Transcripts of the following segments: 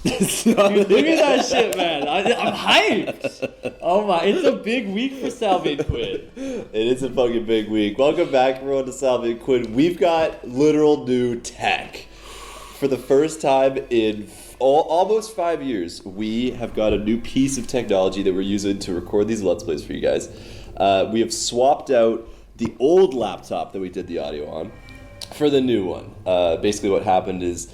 Dude, look at that shit, man. I'm hyped. Oh my, it's a big week for Salvy and Quinn. It is a fucking big week. Welcome back, everyone, to Salvy and Quinn. We've got literal new tech. For the first time in almost 5 years, we have got a new piece of technology that we're using to record these Let's Plays for you guys. We have swapped out the old laptop that we did the audio on for the new one. Basically what happened is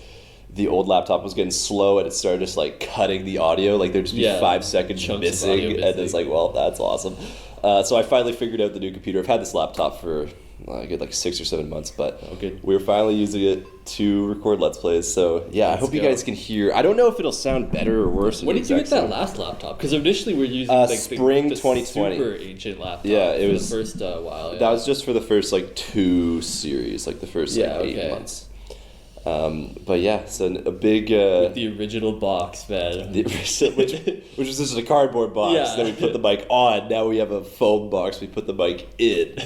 the old laptop was getting slow and it started just like cutting the audio. Like there'd just be 5 seconds missing. And it's like, well, that's awesome. So I finally figured out the new computer. I've had this laptop for like 6 or 7 months, but we're finally using it to record Let's Plays. So yeah, I hope you guys can hear. I don't know if it'll sound better or worse. When did you get that last laptop? Because initially we're using like spring the 2020 super ancient laptop. Yeah, it was the first while. Yeah. That was just for the first like 2 series, like the first 8 months. But yeah, so a big with the original box, man. Which was just a cardboard box. Yeah. Then we put the mic on. Now we have a foam box. We put the mic in.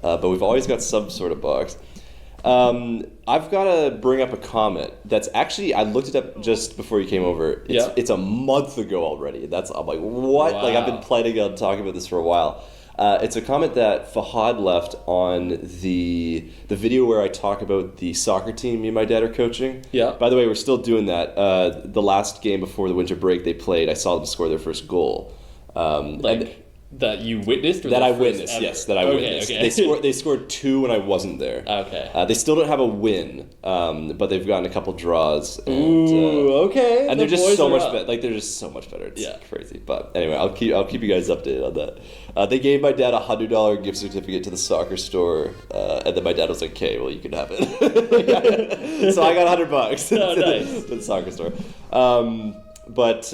But we've always got some sort of box. I've got to bring up a comment that's actually, I looked it up just before you came over. It's a month ago already. I'm like, what? Wow. Like I've been planning on talking about this for a while. It's a comment that Fahad left on the video where I talk about the soccer team me and my dad are coaching. Yeah. By the way, we're still doing that. The last game before the winter break they played, I saw them score their first goal. That you witnessed? Or that I witnessed, ever? Yes, that I witnessed. Okay. They scored 2 when I wasn't there. Okay. They still don't have a win, but they've gotten a couple draws. And, okay. And they're just so much better. Like they're just so much better. It's crazy. But anyway, I'll keep you guys updated on that. They gave my dad a $100 gift certificate to the soccer store, and then my dad was like, "Okay, well you can have it." So I got $100 nice. to the soccer store. But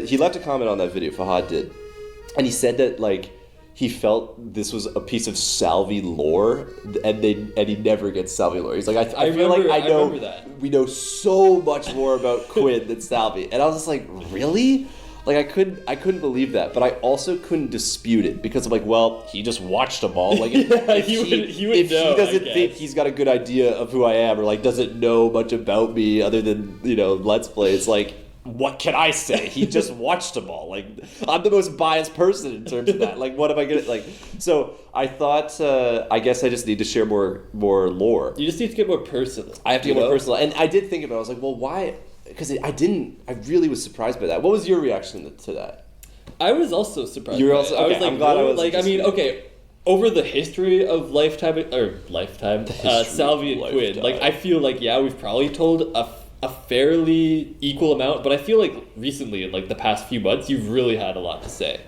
he left a comment on that video. Fahad did. And he said that like he felt this was a piece of Salvy lore, and he never gets Salvy lore. He's like, I feel like I know we know so much more about Quinn than Salvy, and I was just like, really? Like I couldn't believe that, but I also couldn't dispute it because I'm like, well, he just watched them all. Like if he doesn't think he's got a good idea of who I am, or like doesn't know much about me other than Let's Plays, like. What can I say? He just watched them all. Like, I'm the most biased person in terms of that. Like, what am I gonna like? So I thought, I guess I just need to share more lore. You just need to get more personal. I have to get more personal, and I did think about it. I was like, well, why? Because I really was surprised by that. What was your reaction to that? I was also surprised. You were also. Okay, I was like, I'm glad I was. Like, I mean, okay. Over the history of Lifetime, Salvy and Quinn, like I feel like we've probably told a fairly equal amount, but I feel like recently, in like the past few months, you've really had a lot to say.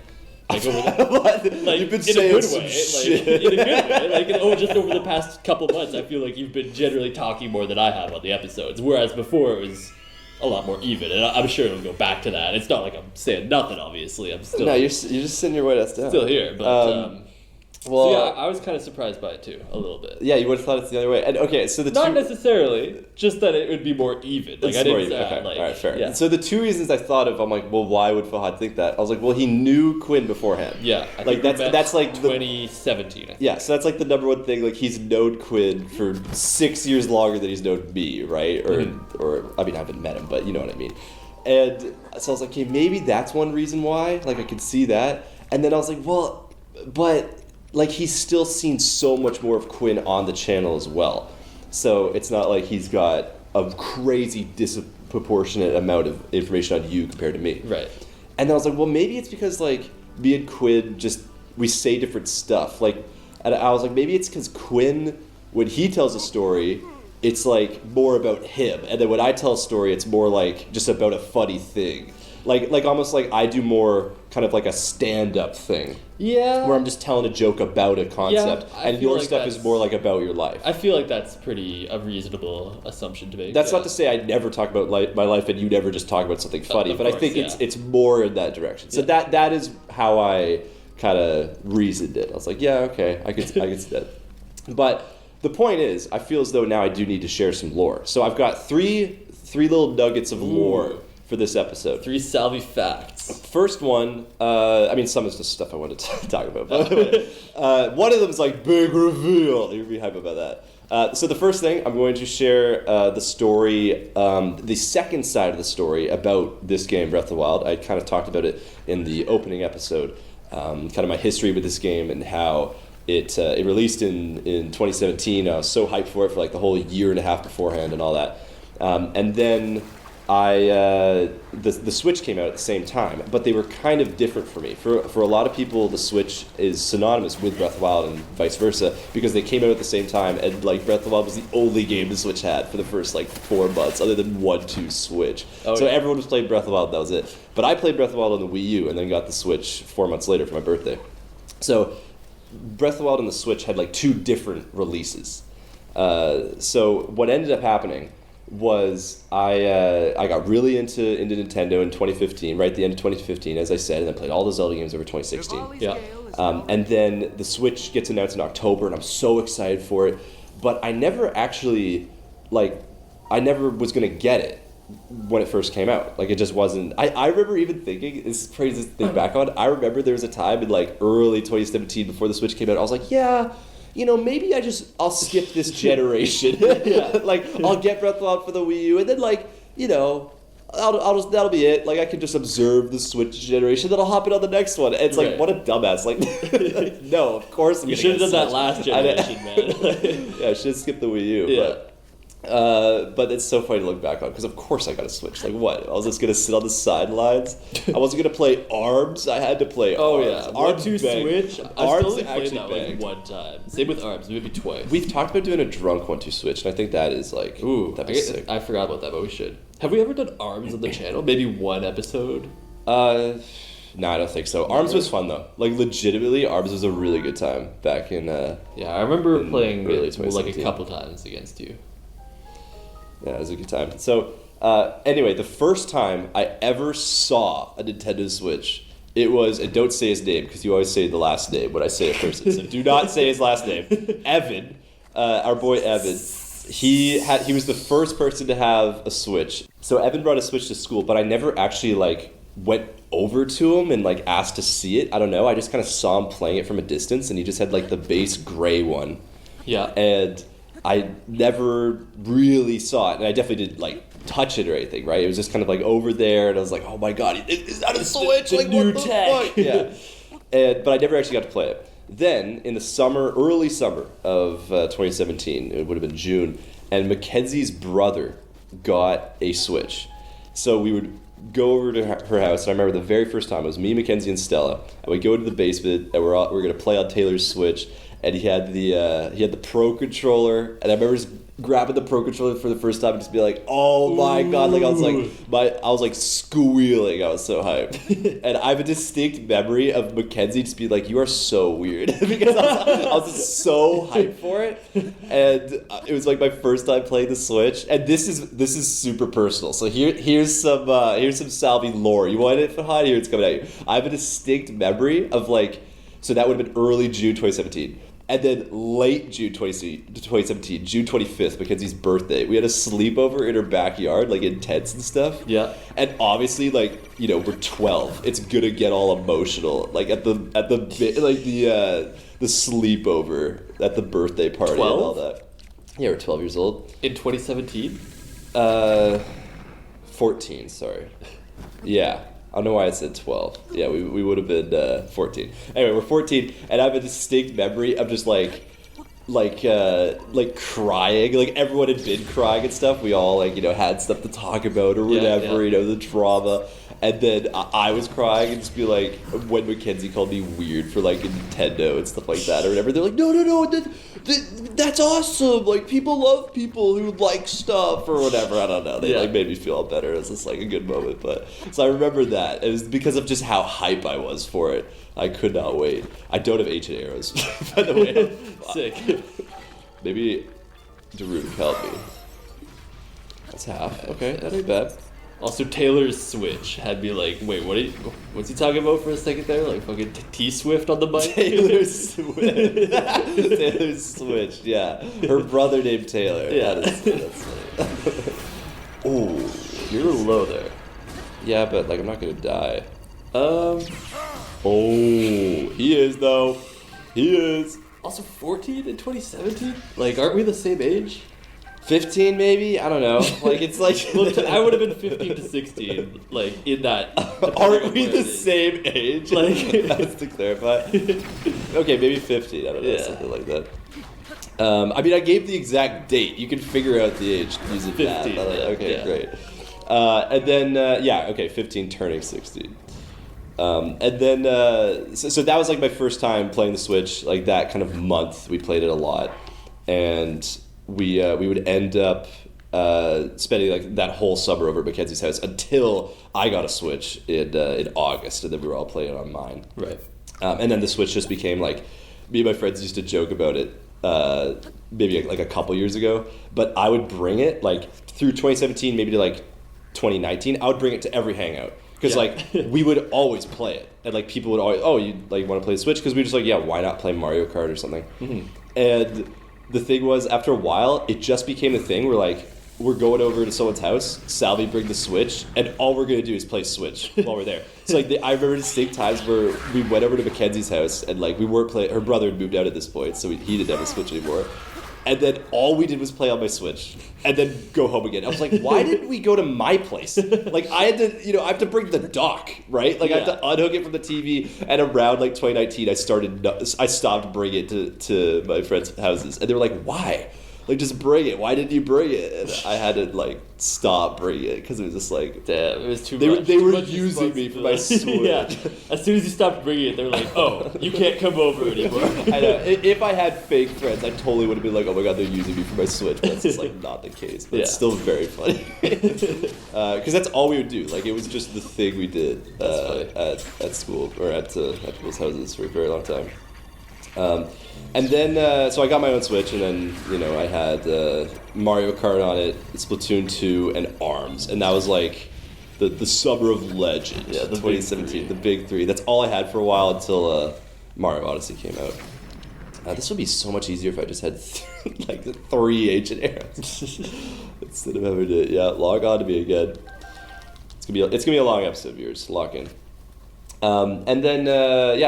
Like over the, you've been saying some shit. In a good way. Like just over the past couple months, I feel like you've been generally talking more than I have on the episodes. Whereas before it was a lot more even, and I'm sure it'll go back to that. It's not like I'm saying nothing. Obviously, I'm still. No, you're just sitting your white ass down. Still here, but. Well, so I was kind of surprised by it too, a little bit. Yeah, you would have thought it's the other way. And okay, so not necessarily, just that it would be more even. Like I didn't say, okay. All right, fair. Yeah. So the 2 reasons I thought of, I'm like, well, why would Fahad think that? I was like, well, he knew Quinn beforehand. Yeah, I think that's like 2017. I think. Yeah, so that's like the number one thing. Like he's known Quinn for 6 years longer than he's known me, right? Or I mean, I haven't met him, but you know what I mean. And so I was like, okay, maybe that's one reason why. Like I could see that. And then I was like, well, but. Like, he's still seen so much more of Quinn on the channel as well. So it's not like he's got a crazy disproportionate amount of information on you compared to me. Right. And then I was like, well, maybe it's because, like, me and Quinn we say different stuff. Like, and I was like, maybe it's because Quinn, when he tells a story, it's, like, more about him. And then when I tell a story, it's more, like, just about a funny thing. Like almost like I do more kind of like a stand-up thing. Yeah. Where I'm just telling a joke about a concept, and your stuff is more like about your life. I feel like that's a reasonable assumption to make. That's not to say I never talk about my life and you never just talk about something funny, but I think it's more in that direction. So that is how I kind of reasoned it. I was like, yeah, okay, I could see that. But the point is, I feel as though now I do need to share some lore. So I've got three little nuggets of lore for this episode. 3 Salvy facts. First one, I mean, some is just stuff I wanted to talk about, but one of them is like big reveal. You're gonna be hype about that. So the first thing, I'm going to share the story, the second side of the story about this game, Breath of the Wild. I kind of talked about it in the opening episode, kind of my history with this game and how it released in 2017. I was so hyped for it for like the whole year and a half beforehand and all that. And then the Switch came out at the same time, but they were kind of different for me. For a lot of people, the Switch is synonymous with Breath of the Wild and vice versa because they came out at the same time, and like Breath of the Wild was the only game the Switch had for the first like 4 months, other than 1-2 Switch. So everyone was playing Breath of the Wild, and that was it. But I played Breath of the Wild on the Wii U, and then got the Switch 4 months later for my birthday. So Breath of the Wild and the Switch had like 2 different releases. So what ended up happening was I got really into Nintendo in 2015, right at the end of 2015, as I said, and then played all the Zelda games over 2016. Yeah. And then the Switch gets announced in October, and I'm so excited for it. But I never actually, I never was going to get it when it first came out. Like, it just wasn't... I remember even thinking, this is crazy to think back on, I remember there was a time in, like, early 2017, before the Switch came out, I was like, yeah... maybe I'll skip this generation. I'll get Breath of the Wild for the Wii U, and then that'll be it. Like, I can just observe the Switch generation, then I'll hop in on the next one. And it's like, what a dumbass. Like, no, of course you should have done that last generation, man. Yeah, I should have skipped the Wii U. Yeah. But it's so funny to look back on, because of course I got a Switch. Like, what? I was just going to sit on the sidelines? I wasn't going to play ARMS? I had to play ARMS. Yeah. ARMS 1-2 Switch? ARMS I've only played that banged. like 1 time. Same with ARMS, maybe twice. We've talked about doing a drunk 1-2 Switch, and I think that is like... Ooh, that'd be sick. I forgot about that, but we should. Have we ever done ARMS on the channel? Maybe 1 episode? No, I don't think so. ARMS was fun, though. Like, legitimately, ARMS was a really good time back in... yeah, I remember playing early it like a 2017. couple times against you. Yeah, it was a good time. So, anyway, the first time I ever saw a Nintendo Switch, it was, and don't say his name, because you always say the last name when I say a person, so do not say his last name. Evan, our boy Evan, he was the first person to have a Switch. So Evan brought a Switch to school, but I never actually, went over to him and, asked to see it. I don't know, I just kind of saw him playing it from a distance, and he just had, the base gray one. Yeah. And I never really saw it, and I definitely didn't touch it or anything, right? It was just kind of over there, and I was like, "Oh my god, is that a Switch? The new what the tech." fuck? Yeah, but I never actually got to play it. Then in the early summer of 2017, it would have been June, and Mackenzie's brother got a Switch, so we would go over to her house, and I remember the very first time it was me, Mackenzie, and Stella, and we go into the basement, and we're gonna play on Taylor's Switch. And he had the Pro Controller, and I remember just grabbing the Pro Controller for the first time and just be like, "Oh my god!" Like I was squealing. I was so hyped, and I have a distinct memory of Mackenzie just being like, "You are so weird," because I was just so hyped for it, and it was my first time playing the Switch. And this is super personal. So here's some Salvy lore. You want it, Fahad? Here it's coming at you. I have a distinct memory of so that would have been early June 2017. And then late June 2017, June 25th, Mackenzie's birthday, we had a sleepover in her backyard, in tents and stuff. Yeah. And obviously, we're 12. It's gonna get all emotional. At the sleepover at the birthday party 12? and all that. Yeah, we're 12 years old. In 2017? 14, sorry. Yeah. I don't know why I said 12. Yeah, we would have been 14. Anyway, we're 14, and I have a distinct memory of just crying. Everyone had been crying and stuff. We all had stuff to talk about or whatever. Yeah. The drama. And then I was crying and just be when Mackenzie called me weird for Nintendo and stuff like that or whatever. They're like, no, that's awesome. People love people who like stuff or whatever. I don't know. They made me feel better. It was just a good moment. But so I remember that. It was because of just how hype I was for it. I could not wait. I don't have ancient arrows, by the way. Sick. Maybe Darude can help me. That's half. Okay, that ain't bad. Also, Taylor's Switch had me wait, what's he talking about for a second there? Fucking T-Swift on the mic? Taylor's Switch. Taylor's Switch, yeah. Her brother named Taylor. Yeah. That's funny. Ooh. You're low there. Yeah, but I'm not gonna die. Oh, he is though. He is. Also 14 in 2017? Like, aren't we the same age? 15 maybe? I don't know. Like, it's like... Well, I would have been 15 to 16, like, in that... Aren't we the same age? Like... That's to clarify. Okay, maybe 15, I don't know, something like that. I mean, I gave the exact date. You can figure out the age using 15, that. Okay, great. And then, 15 turning 16. And then, so that was like my first time playing the Switch, like that kind of month. We played it a lot. And we would end up spending like that whole summer over at Mackenzie's house until I got a Switch in August, and then we were all playing on mine. Right. And then the Switch just became like, me and my friends used to joke about it maybe like a couple years ago, but I would bring it like through 2017, maybe to like 2019, I would bring it to every hangout. Because like we would always play it, and like people would always, oh, you like want to play the Switch? Because we were just like, yeah, why not play Mario Kart or something? Mm-hmm. And the thing was, after a while, it just became a thing where like we're going over to someone's house, Salvy bring the Switch, and all we're gonna do is play Switch while we're there. So like I remember distinct times where we went over to Mackenzie's house, and like we weren't playing. Her brother had moved out at this point, so he didn't have a Switch anymore. And then all we did was play on my Switch, and then go home again. I was like, why didn't we go to my place? Like I had to, I have to bring the dock, right? Like I have to unhook it from the TV. And around like 2019, I stopped bringing it to my friends' houses, and they were like, why? Like, just bring it. Why didn't you bring it? And I had to like stop bringing it because it was just like, damn, it was too much. They were using me for my Switch. Yeah. As soon as you stopped bringing it, they were like, oh, you can't come over anymore. I know. If I had fake friends, I totally would have been like, oh my god, they're using me for my Switch. But that's just like not the case. But it's still very funny. Because that's all we would do. Like, it was just the thing we did at school or at people's houses for a very long time. And then, so I got my own Switch, and then, I had Mario Kart on it, Splatoon 2, and ARMS. And that was like the summer of legend, the 2017, the big three. That's all I had for a while until Mario Odyssey came out. This would be so much easier if I just had like the 3 ancient eras instead of having to log on to me again. It's gonna be a long episode, viewers. Lock in. And then,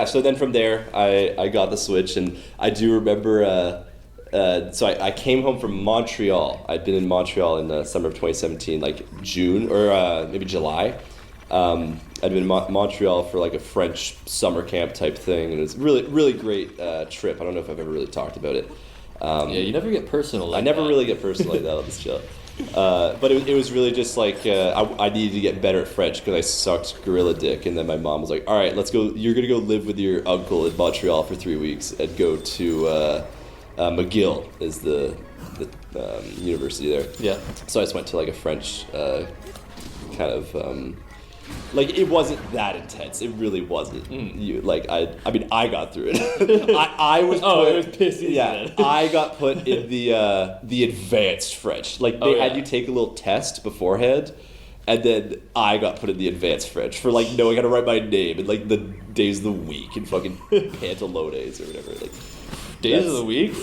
so then from there, I got the Switch, and I do remember, so I came home from Montreal. I'd been in Montreal in the summer of 2017, like June, or maybe July. I'd been in Montreal for like a French summer camp type thing, and it was really, really great trip. I don't know if I've ever really talked about it. You never get personal like I never really get personal like that on this show. But it was really just like I needed to get better at French because I sucked gorilla dick, and then my mom was like, all right, let's go, you're gonna go live with your uncle in Montreal for 3 weeks and go to McGill is the university there. Yeah. So I just went to like a French kind of like, it wasn't that intense. It really wasn't. I mean, I got through it. I was. It was pissy. Yeah, I got put in the advanced French. Like they had you take a little test beforehand, and then I got put in the advanced French for like knowing how to write my name and like the days of the week and fucking pantalones or whatever. Like days of the week,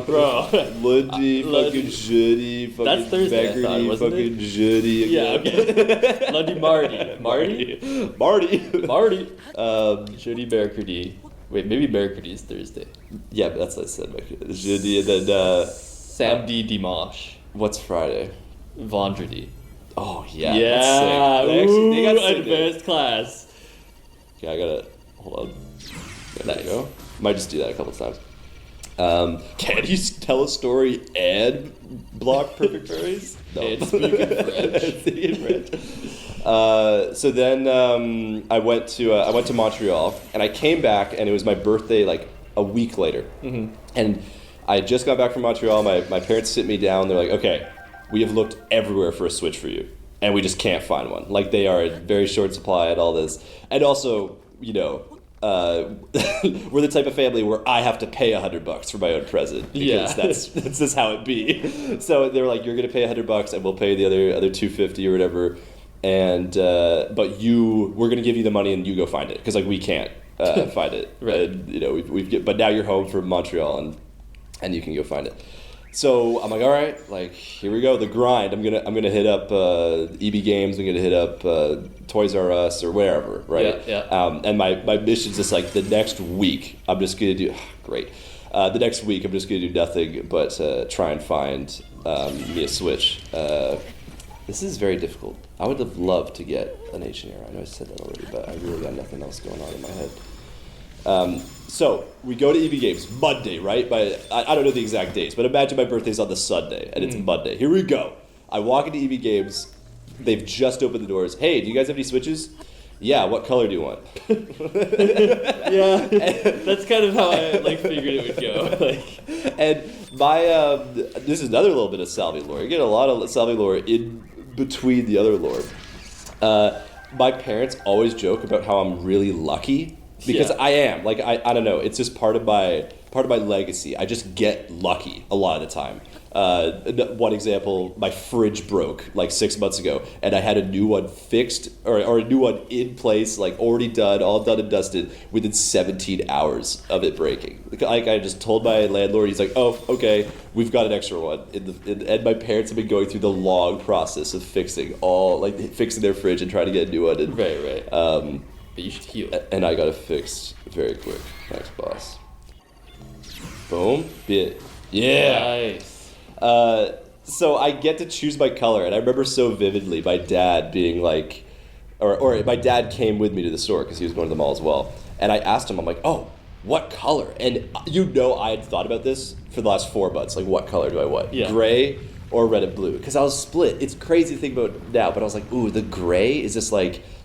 bro. Lundi, fucking jeudi, fucking that's Thursday, mercredi, fucking jeudi. Yeah, okay. Lundi, Mardi. Jeudi, mercredi. Wait, maybe mercredi is Thursday. Yeah, but that's what I said. Jeudi, and then samedi, dimanche. What's Friday? Vendredi. Oh yeah. Yeah. That's sick. They got advanced class. Okay, I gotta hold on. There you go. Might just do that a couple times. Can you tell a story and block perfect fairies? No. And speak in French. So then I went to Montreal, and I came back, and it was my birthday like a week later. Mm-hmm. And I had just got back from Montreal. My parents sit me down. They're like, okay, we have looked everywhere for a Switch for you, and we just can't find one. Like, they are in very short supply and all this. And also, we're the type of family where I have to pay $100 for my own present because that's just how it be. So they were like, "You're gonna pay $100, and we'll pay the other $250 or whatever, and but we're gonna give you the money and you go find it because like we can't find it, right? And, but now you're home from Montreal and you can go find it." So I'm like, all right, like here we go, the grind. I'm gonna hit up EB Games. I'm gonna hit up Toys R Us or wherever, right? Yeah. And my mission's just like the next week. I'm just gonna do great. The next week, I'm just going to do nothing but try and find me a Switch. This is very difficult. I would have loved to get an H&R. I know I said that already, but I really got nothing else going on in my head. So, we go to EB Games Monday, right? I don't know the exact dates, but imagine my birthday's on the Sunday, and it's Monday. Here we go. I walk into EB Games. They've just opened the doors. Hey, do you guys have any Switches? Yeah, what color do you want? Yeah, that's kind of how I figured it would go. And my this is another little bit of Salvy lore. You get a lot of Salvy lore in between the other lore. My parents always joke about how I'm really lucky because I am. I don't know. It's just part of my legacy. I just get lucky a lot of the time. One example, my fridge broke 6 months ago, and I had a new one fixed, or a new one in place, already done, all done and dusted, within 17 hours of it breaking. I just told my landlord, he's like, oh, okay, we've got an extra one. And my parents have been going through the long process of fixing their fridge and trying to get a new one. And, right. But you should heal. And I got it fixed very quick. Thanks, boss. Boom. Bit. Yeah. Nice. So I get to choose my color, and I remember so vividly my dad being or my dad came with me to the store because he was going to the mall as well, and I asked him, I'm like, oh, what color? And I had thought about this for the last 4 months, what color do I want? Yeah. Gray or red and blue? Because I was split. It's crazy to think about now, but I was like, ooh, the gray is just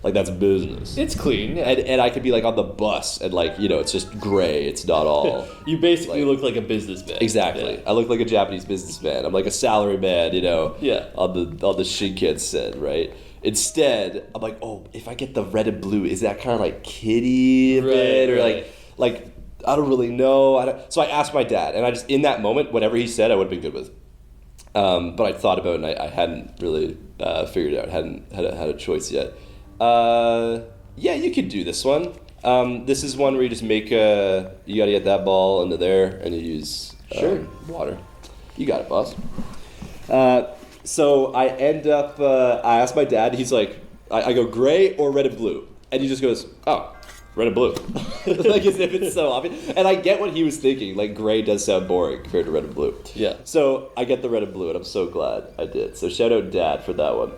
that's business. It's clean, yeah. And I could be on the bus and it's just gray. It's not all. You basically look like a businessman. Exactly. Yeah. I look like a Japanese businessman. I'm like a salary man, Yeah. on the Shinken set, right? Instead, I'm like, oh, if I get the red and blue, is that kind of kitty a bit? Right. Or I don't really know. So I asked my dad, and I just, in that moment, whatever he said, I would have been good with. But I thought about it, and I hadn't really figured it out. Hadn't had a choice yet. Yeah, you could do this one. This is one where you just make you gotta get that ball into there, and you use water. You got it, boss. So I end up, I asked my dad, he's like, I go gray or red and blue, and he just goes, oh, red and blue. As if it's so obvious. And I get what he was thinking, gray does sound boring compared to red and blue. Yeah. So I get the red and blue, and I'm so glad I did. So shout out Dad for that one.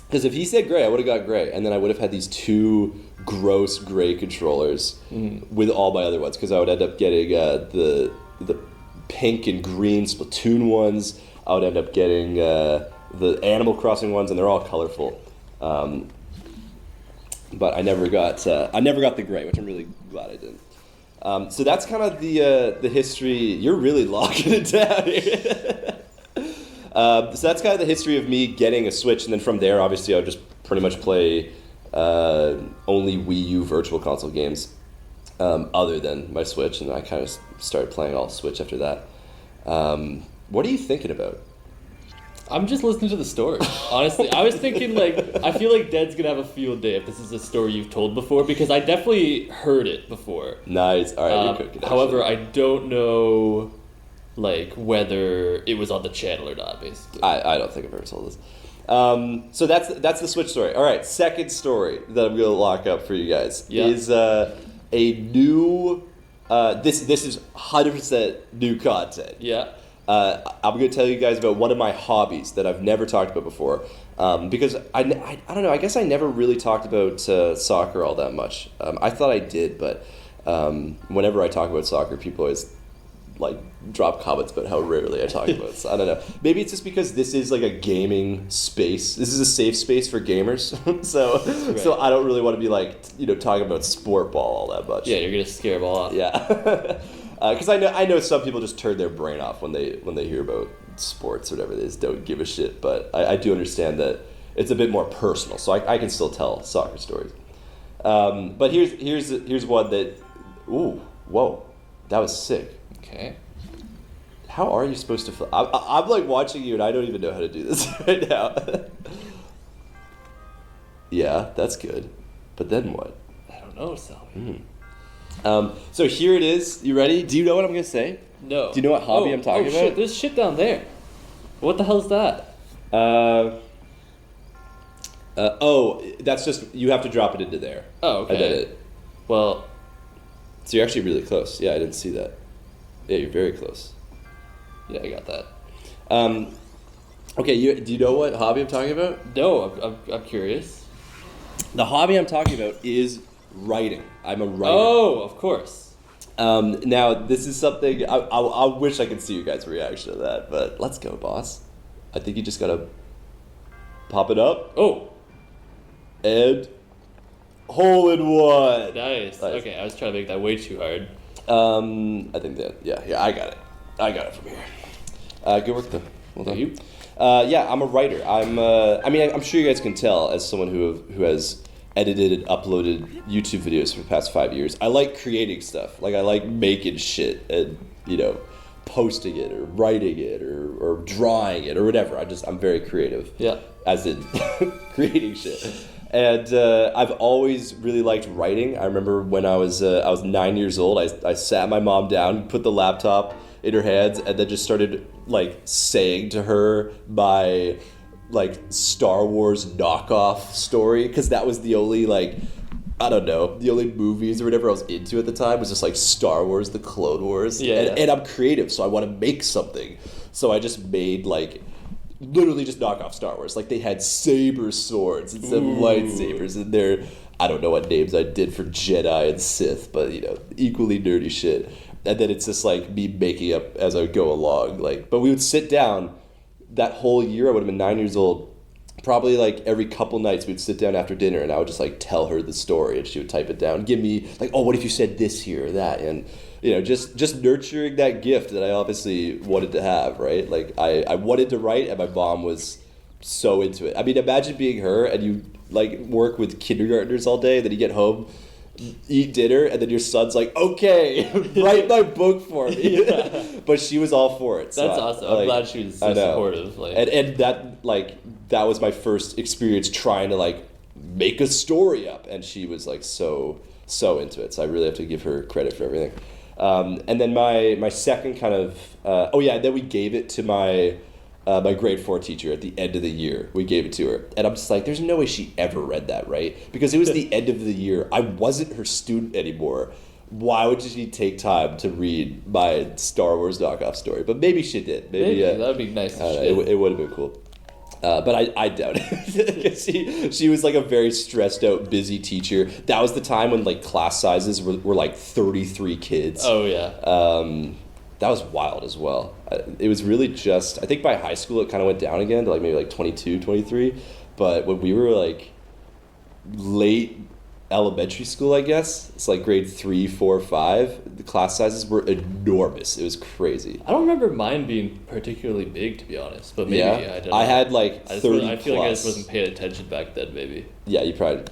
Because if he said gray, I would have got gray, and then I would have had these 2 gross gray controllers with all my other ones. Because I would end up getting the pink and green Splatoon ones. I would end up getting the Animal Crossing ones, and they're all colorful. But I never got the gray, which I'm really glad I didn't. So that's kind of the history. You're really locking it down here. So that's kind of the history of me getting a Switch, and then from there, obviously, I would just pretty much play only Wii U Virtual Console games, other than my Switch, and I kind of started playing all Switch after that. What are you thinking about? I'm just listening to the story. Honestly, I was thinking I feel like Dad's gonna have a field day if this is a story you've told before, because I definitely heard it before. Nice. All right, you're cooking. However, I don't know whether it was on the channel or not. Basically, I don't think I've ever told this. So that's the Switch story. All right, second story that I'm gonna lock up for you guys is a new. This is 100% new content. Yeah. I'm going to tell you guys about one of my hobbies that I've never talked about before, because I don't know, I guess I never really talked about soccer all that much. I thought I did, but whenever I talk about soccer, people always drop comments about how rarely I talk about it. So I don't know. Maybe it's just because this is a gaming space. This is a safe space for gamers. So I don't really want to be talking about sport ball all that much. Yeah, you're going to scare them all off. Yeah. Because I know some people just turn their brain off when they hear about sports or whatever. They just don't give a shit. But I do understand that it's a bit more personal, so I can still tell soccer stories. But here's one that, ooh, whoa, that was sick. Okay. How are you supposed to? I'm watching you, and I don't even know how to do this right now. Yeah, that's good. But then what? I don't know, Salvy. So here it is. You ready? Do you know what I'm going to say? No. Do you know what hobby I'm talking about? Shit, there's shit down there. What the hell's that? That's just, you have to drop it into there. Oh, okay. I did it. Well. So you're actually really close. Yeah, I didn't see that. Yeah, you're very close. Yeah, I got that. Okay, do you know what hobby I'm talking about? No, I'm curious. The hobby I'm talking about is writing. I'm a writer. Oh, of course. Now, this is something, I wish I could see you guys' reaction to that, but let's go, boss. I think you just gotta pop it up. Oh. And hole in one. Nice. Okay, I was trying to make that way too hard. I think that, yeah, I got it. I got it from here. Good work, though. Well done. You? Yeah, I'm a writer. I'm sure you guys can tell as someone who has edited and uploaded YouTube videos for the past 5 years. I like creating stuff. Like, I like making shit and, posting it or writing it or drawing it or whatever. I'm very creative. Yeah. As in creating shit. And I've always really liked writing. I remember when I was 9 years old, I sat my mom down, put the laptop in her hands, and then just started like saying to her my like Star Wars knockoff story, because that was the only the only movies or whatever I was into at the time was just like Star Wars, the Clone Wars. Yeah. And I'm creative, so I want to make something. So I just made literally just knockoff Star Wars. Like, they had saber swords instead of lightsabers, and they're, I don't know what names I did for Jedi and Sith, but equally nerdy shit. And then it's just like me making up as I go along. But we would sit down that whole year. I would have been 9 years old. Probably every couple nights we'd sit down after dinner, and I would just tell her the story, and she would type it down, give me oh, what if you said this here or that, and just nurturing that gift that I obviously wanted to have, right? I wanted to write, and my mom was so into it. I mean, imagine being her and you work with kindergartners all day, then you get home, eat dinner, and then your son's like, okay, write my book for me. Yeah. But she was all for it. That's awesome. I'm glad she was so supportive. And that that was my first experience trying to make a story up, and she was so into it. So I really have to give her credit for everything. And then my second kind of then we gave it to my my grade 4 teacher at the end of the year. We gave it to her, and I'm just there's no way she ever read that, right? Because it was the end of the year. I wasn't her student anymore. Why would she take time to read my Star Wars knockoff story? But maybe she did. Maybe that would be nice. It would have been cool. But I doubt it. She was a very stressed out, busy teacher. That was the time when class sizes were 33 kids. Oh yeah. That was wild as well. It was really just, I think by high school it kind of went down again to maybe 22, 23. But when we were late elementary school, I guess, it's grade 3, 4, 5, the class sizes were enormous. It was crazy. I don't remember mine being particularly big, to be honest, but maybe I don't know. I had 30 I feel plus. like I just wasn't paying attention back then, maybe. Yeah, you probably,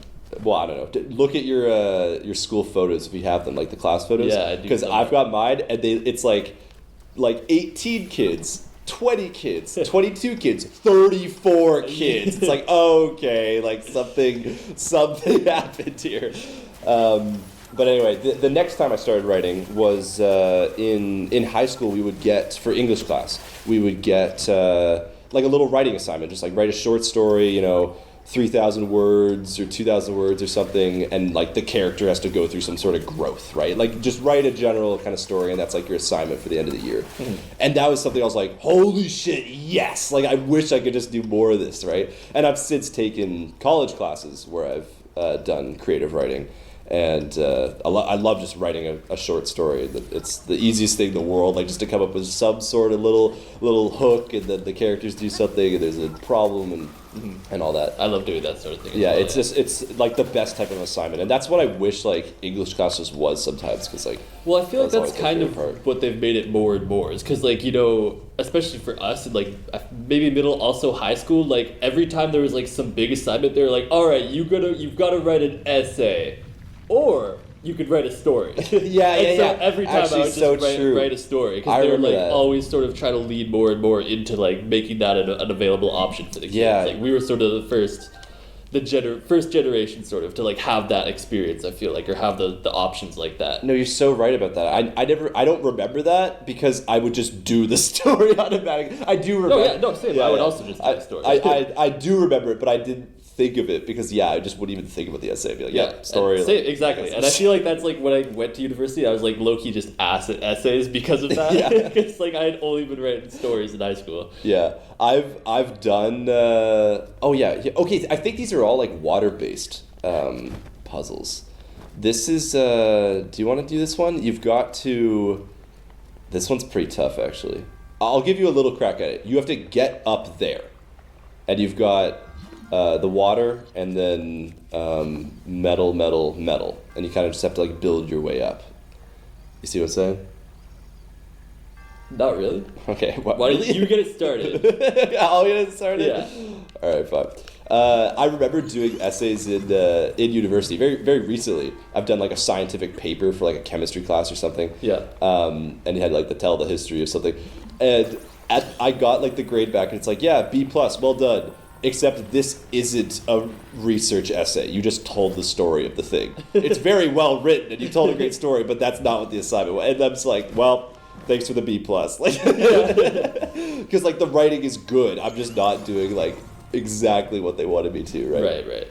well, I don't know. Look at your school photos if you have them, the class photos. Yeah, I do. Because I've got mine, and it's 18 kids, 20 kids, 22 kids, 34 kids. It's okay, something happened here. But anyway, the next time I started writing was in high school. We would get, for English class, we would get a little writing assignment, just write a short story, 3,000 words or 2,000 words or something, and the character has to go through some sort of growth, right? Just write a general kind of story, and that's your assignment for the end of the year. Mm-hmm. And that was something I was holy shit, yes! I wish I could just do more of this, right? And I've since taken college classes where I've done creative writing, and I love just writing a short story. It's the easiest thing in the world, just to come up with some sort of little hook, and then the characters do something, and there's a problem, and all that. I love doing that sort of thing. Yeah, it's the best type of assignment, and that's what I wish English classes was sometimes, because well, I feel like that's kind of what they've made it more and more, is because especially for us in maybe middle, also high school, every time there was some big assignment, they're all right, you've got to write an essay, or you could write a story. Yeah. Every time actually, I would just write a story, because they were always sort of trying to lead more and more into making that an available option for the kids. Yeah. We were sort of the first generation sort of to have that experience, I feel or have the options like that. No, you're so right about that. I don't remember that, because I would just do the story automatically. I do remember. Same. I would also just do the story. I do remember it, but I didn't think of it because I just wouldn't even think about the essay. I'd be like, story. Exactly. And I feel like that's like when I went to university, I was like low-key just ass at essays because of that. Because like I had only been writing stories in high school. Yeah, I've done. Okay. I think these are all like water-based puzzles. This is. Do you want to do this one? You've got to. This one's pretty tough, actually. I'll give you a little crack at it. You have to get up there, and you've got. The water, and then metal, and you kind of just have to like build your way up. You see what I'm saying? Not really. Okay. Why did you get it started? I'll get it started. Yeah. All right, fine. I remember doing essays in university very very recently. I've done like a scientific paper for like a chemistry class or something. Yeah. And you had like to tell the history of something, and I got like the grade back, and it's like B+, well done. Except this isn't a research essay. You just told the story of the thing. It's very well written, and you told a great story, but that's not what the assignment was. And I'm just like, well, thanks for the B+. Like, because like the writing is good. I'm just not doing like exactly what they wanted me to, right? Right.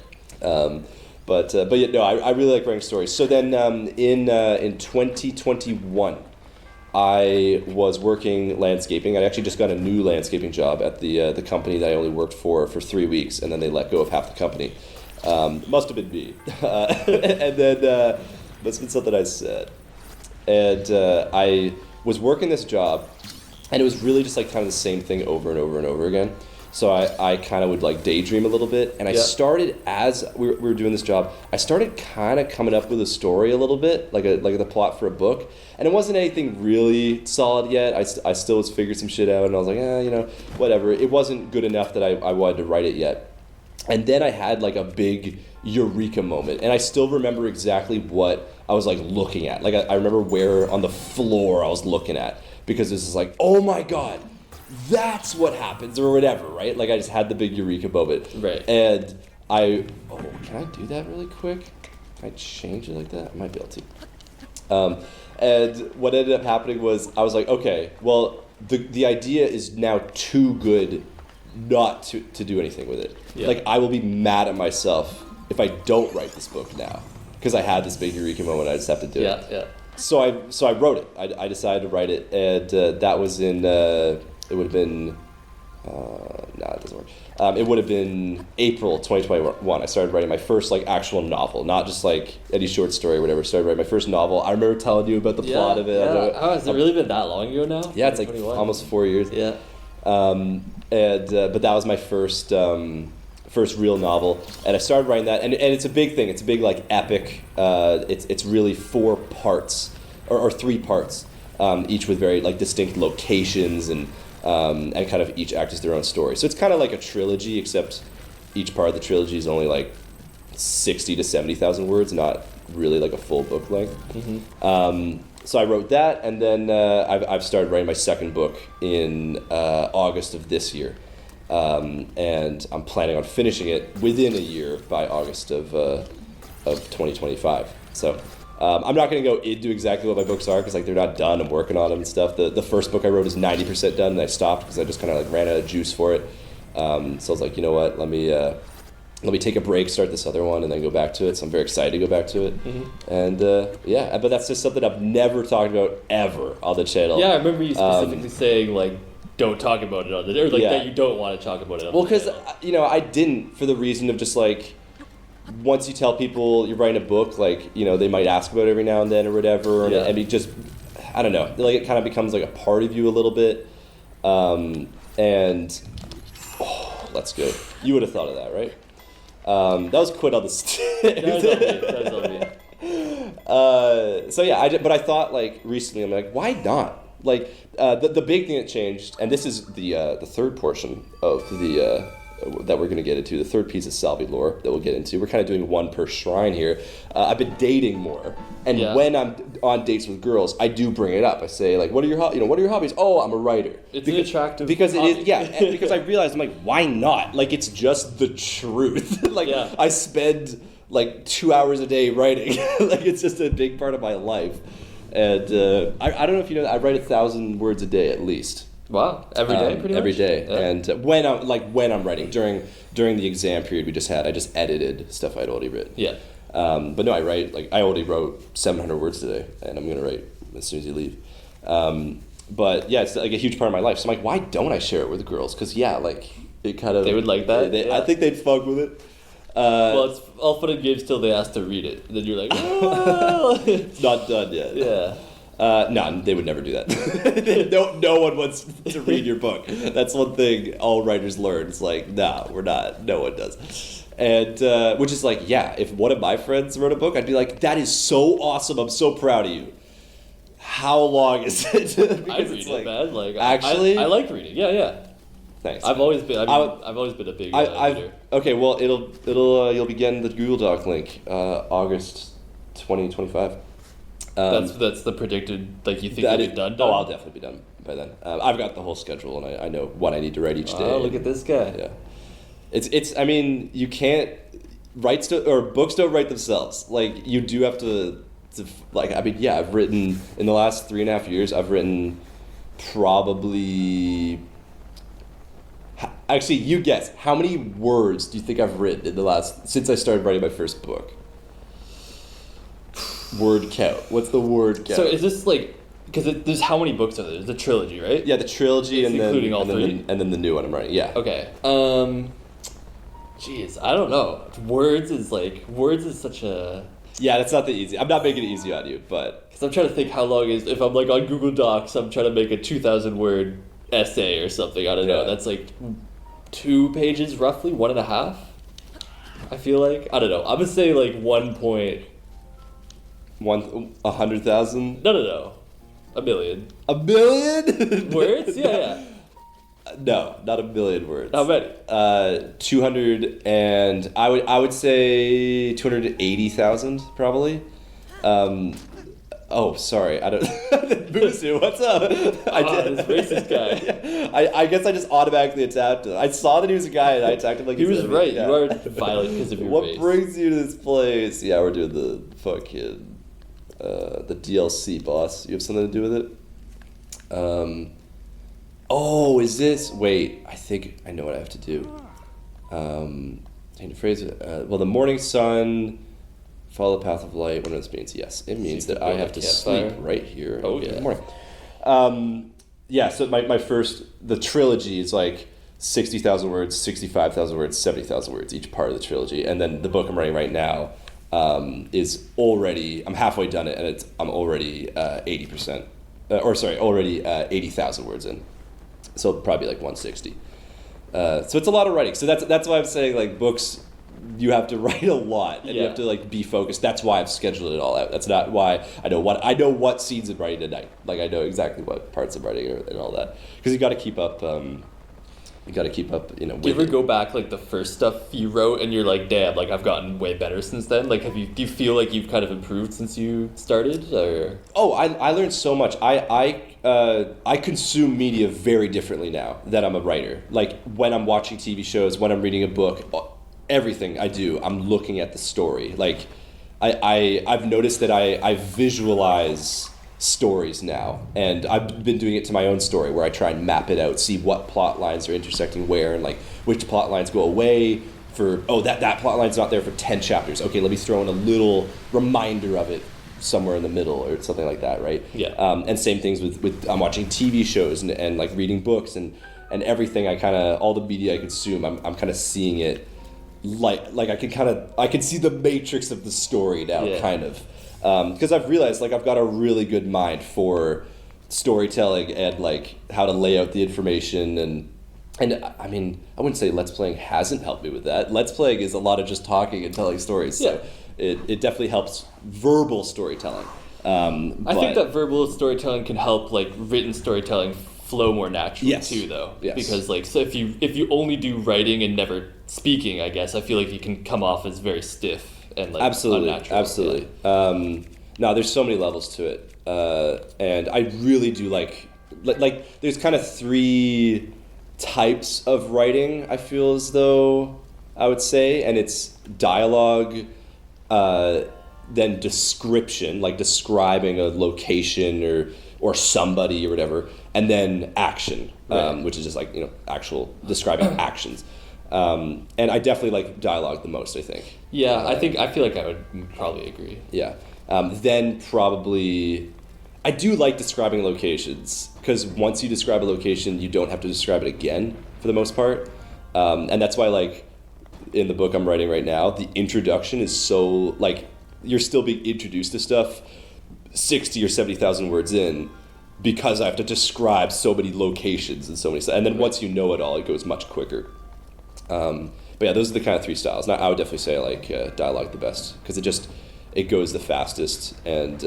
But yeah, no, I really like writing stories. So then in 2021. I was working landscaping. I actually just got a new landscaping job at the company that I only worked for 3 weeks, and then they let go of half the company. Must have been me. And then must have been something I said. And I was working this job, and it was really just like kind of the same thing over and over and over again. So I kind of would like daydream a little bit, and I started as we were doing this job. I started kind of coming up with a story a little bit, like the plot for a book, and it wasn't anything really solid yet. I still was figuring some shit out, and I was like, whatever. It wasn't good enough that I wanted to write it yet. And then I had like a big eureka moment, and I still remember exactly what I was like looking at. Like I remember where on the floor I was looking at, because this is like, oh my god. That's what happens, or whatever, right? Like I just had the big eureka moment. Right. And can I do that really quick? Can I change it like that? I might be able to. And what ended up happening was I was like, okay, well, the idea is now too good not to do anything with it. Yeah. Like I will be mad at myself if I don't write this book now, because I had this big eureka moment. I just have to do it. Yeah. So I wrote it. I decided to write it, and that was in. It would have been, it doesn't work. It would have been April 2021. I started writing my first like actual novel, not just like any short story or whatever. I started writing my first novel. I remember telling you about the plot of it. Yeah. Oh, has it really been that long ago now? Yeah, it's like almost 4 years. Yeah. But that was my first real novel, and I started writing that, and it's a big thing. It's a big like epic. It's really 4 parts or 3 parts, each with very like distinct locations and kind of each act is their own story. So it's kind of like a trilogy, except each part of the trilogy is only like 60 to 70,000 words, not really like a full book length. Mm-hmm. So I wrote that, and then I've started writing my second book in August of this year, and I'm planning on finishing it within a year by August of 2025. So. I'm not going to go into exactly what my books are, because like they're not done. I'm working on them and stuff. The first book I wrote is 90% done, and I stopped because I just kind of like ran out of juice for it. So I was like, you know what? Let me take a break, start this other one, and then go back to it. So I'm very excited to go back to it. Mm-hmm. And but that's just something I've never talked about ever on the channel. Yeah, I remember you specifically saying like, don't talk about it on the, or like that you don't want to talk about it on the channel. Well, because I didn't, for the reason of just like. Once you tell people you're writing a book, like, they might ask about it every now and then or whatever. Yeah. And it just, I don't know, like it kind of becomes like a part of you a little bit. That's good. You would have thought of that, right? That was Quinn on the stick. That was on me. So yeah, but I thought like recently, I'm like, why not? Like the big thing that changed, and this is the third portion of the that we're going to get into, the third piece of Salvy lore that we'll get into. We're kind of doing one per shrine here. I've been dating more, and when I'm on dates with girls, I do bring it up. I say like, "What are your hobbies?" "Oh, I'm a writer." It's an attractive because hobby. It is, yeah. Because I realized I'm like, why not? Like it's just the truth. I spend like 2 hours a day writing. Like it's just a big part of my life. And I don't know if you know, I write 1,000 words a day at least. Wow, every day, pretty much. Every day, Yeah. and when I'm writing during the exam period we just had, I just edited stuff I'd already written. Yeah. But no, I write I already wrote 700 words today, and I'm gonna write as soon as you leave. But yeah, it's like a huge part of my life. So I'm like, why don't I share it with girls? Because it kind of They would like that. I think they'd fuck with it. Well, it's all fun and games till they ask to read it. Then you're like, oh. It's not done yet. Yeah. No, they would never do that. No one wants to read your book. That's one thing all writers learn. It's like, nah, we're not. No one does. And which is like, yeah, if one of my friends wrote a book, I'd be like, that is so awesome. I'm so proud of you. How long is it? I read it, man. Like, actually, I like reading. Yeah. Thanks. I've always been a big reader. Okay, well, you'll be getting the Google Doc link August 2025. That's the predicted, like, you think you'll be done? Oh, I'll definitely be done by then. I've got the whole schedule, and I know what I need to write each day. Oh, look at this guy. Yeah. It's I mean, you can't books don't write themselves. Like, you do have to like, I mean, yeah, I've written in the last 3.5 years, I've written probably, actually, you guess, how many words do you think I've written since I started writing my first book? Word count. What's the word count? So is this like, because there's how many books are there? There's a trilogy, right? Yeah, the trilogy, it's including all three? And then the new one I'm writing. Yeah. Okay. Jeez, I don't know. Words is such a... Yeah, that's not the easy. I'm not making it easy on you, but... Because I'm trying to think how long if I'm like on Google Docs, I'm trying to make a 2,000 word essay or something. I don't know. That's like 2 pages roughly, 1.5. I feel like. I don't know. I'm gonna say like 100,000? No. 1 million. 1 million? Words? Yeah. No, not 1 million words. How many? 200 and I would say 280,000 probably. Oh, sorry. I don't. Boosu, what's up? I did. This racist guy. I guess I just automatically attacked him. I saw that he was a guy, and I attacked him like he was right. Yeah. You are violent because of your race. What brings you to this place? Yeah, we're doing the fucking the DLC, boss. You have something to do with it? Oh, is this? Wait, I think I know what I have to do. Change the phrase. Well, the morning sun. Follow the path of light. What does this mean? Yes, it means that I have to sleep right here. Oh, okay, yeah. Good morning. So my first, the trilogy is like 60,000 words, 65,000 words, 70,000 words, each part of the trilogy. And then the book I'm writing right now is already, I'm halfway done it, and I'm already 80%, already 80,000 words in. So probably like 160. So it's a lot of writing. So that's why I'm saying, like, books, you have to write a lot, and you have to like be focused. That's why I've scheduled it all out. That's not why I know what scenes I'm writing tonight. Like, I know exactly what parts I'm writing and all that, because you got to keep up. Do you ever go back like the first stuff you wrote and you're like, damn, like I've gotten way better since then? Like, do you feel like you've kind of improved since you started? Or I learned so much. I consume media very differently now that I'm a writer. Like, when I'm watching TV shows, when I'm reading a book, everything I do, I'm looking at the story. Like, I've noticed that I visualize stories now, and I've been doing it to my own story, where I try and map it out, see what plot lines are intersecting where, and like which plot lines go away for, that plot line's not there for 10 chapters. Okay, let me throw in a little reminder of it somewhere in the middle or something like that, right? Yeah. And same things with I'm watching TV shows and like reading books and everything. All the media I consume, I'm kind of seeing it like I can see the matrix of the story now, kind of. Because I've realized, like, I've got a really good mind for storytelling and like how to lay out the information, and I mean, I wouldn't say Let's Playing hasn't helped me with that. Let's Playing is a lot of just talking and telling stories, so it definitely helps verbal storytelling. I think that verbal storytelling can help like written storytelling flow more naturally too, though. Yes. Because like, so if you only do writing and never speaking, I guess I feel like you can come off as very stiff and like unnatural. No, there's so many levels to it, and I really do like there's kind of 3 types of writing, I feel as though I would say, and it's dialogue, then description, like describing a location or somebody or whatever, and then action, which is just like, actual describing actions. And I definitely like dialogue the most, I think. Yeah, I feel like I would probably agree. Yeah. Then probably, I do like describing locations, because once you describe a location, you don't have to describe it again for the most part. And that's why, like, in the book I'm writing right now, the introduction is so, like, you're still being introduced to stuff 60 or 70,000 words in, because I have to describe so many locations and so many stuff. And then once you know it all, it goes much quicker. But yeah, those are the kind of three styles. Now, I would definitely say I like dialogue the best, because it goes the fastest, and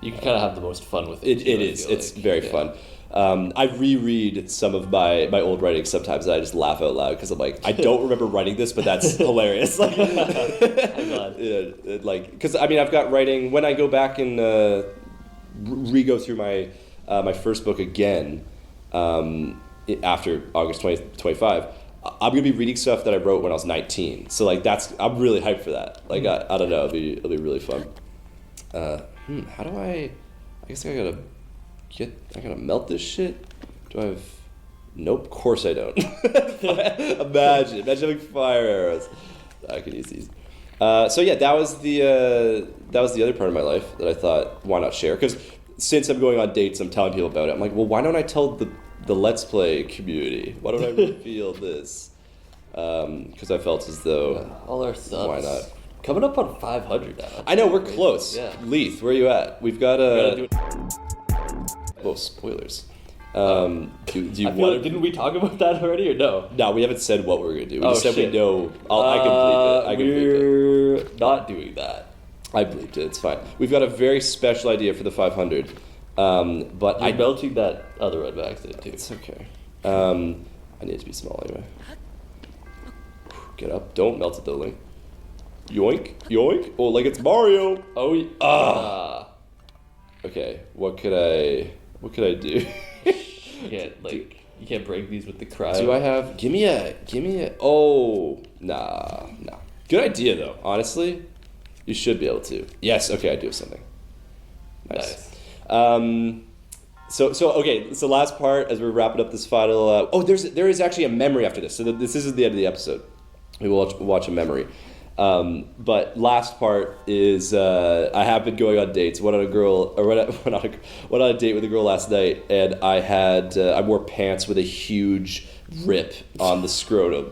you can kind of have the most fun with it. It's very fun. I reread some of my old writings sometimes, and I just laugh out loud, because I'm like, I don't remember writing this, but that's hilarious. Like, I'm glad. Like, because I mean, I've got writing when I go back and re-go through my first book again after August 2025. I'm gonna be reading stuff that I wrote when I was 19. So like I'm really hyped for that. Like I don't know, it'll be really fun. How do I guess I gotta melt this shit. Do I have? Nope, of course I don't. Imagine having fire arrows. I could use these. So yeah, that was the other part of my life that I thought, why not share? Because since I'm going on dates, I'm telling people about it. I'm like, well, why don't I tell the Let's Play community? Why don't I reveal this? Because I felt as though all our subs. Why not? Coming up on 500 now. I know, we're close. Yeah. Leith, where are you at? We've got a. Oh, spoilers. Do you want? Didn't we talk about that already, or no? No, we haven't said what we're gonna do. We just said we know. I can bleep it. We're not doing that. I bleeped it. It's fine. We've got a very special idea for the 500. But I'm melting that other red by accident too. It's okay. I need it to be small anyway. Get up. Don't melt it though, Link. Yoink. Yoink. Oh, like it's Mario. Oh, Okay. What could I do? You can't break these with the cryo. Do I have? Give me a. Oh, nah. Good idea though. Honestly, you should be able to. Yes. Okay, I do have something. Nice. So okay. So last part, as we're wrapping up this final. There is actually a memory after this. So this isn't the end of the episode. We will watch a memory. But last part is I have been going on dates. Went on a date with a girl last night, and I wore pants with a huge rip on the scrotum.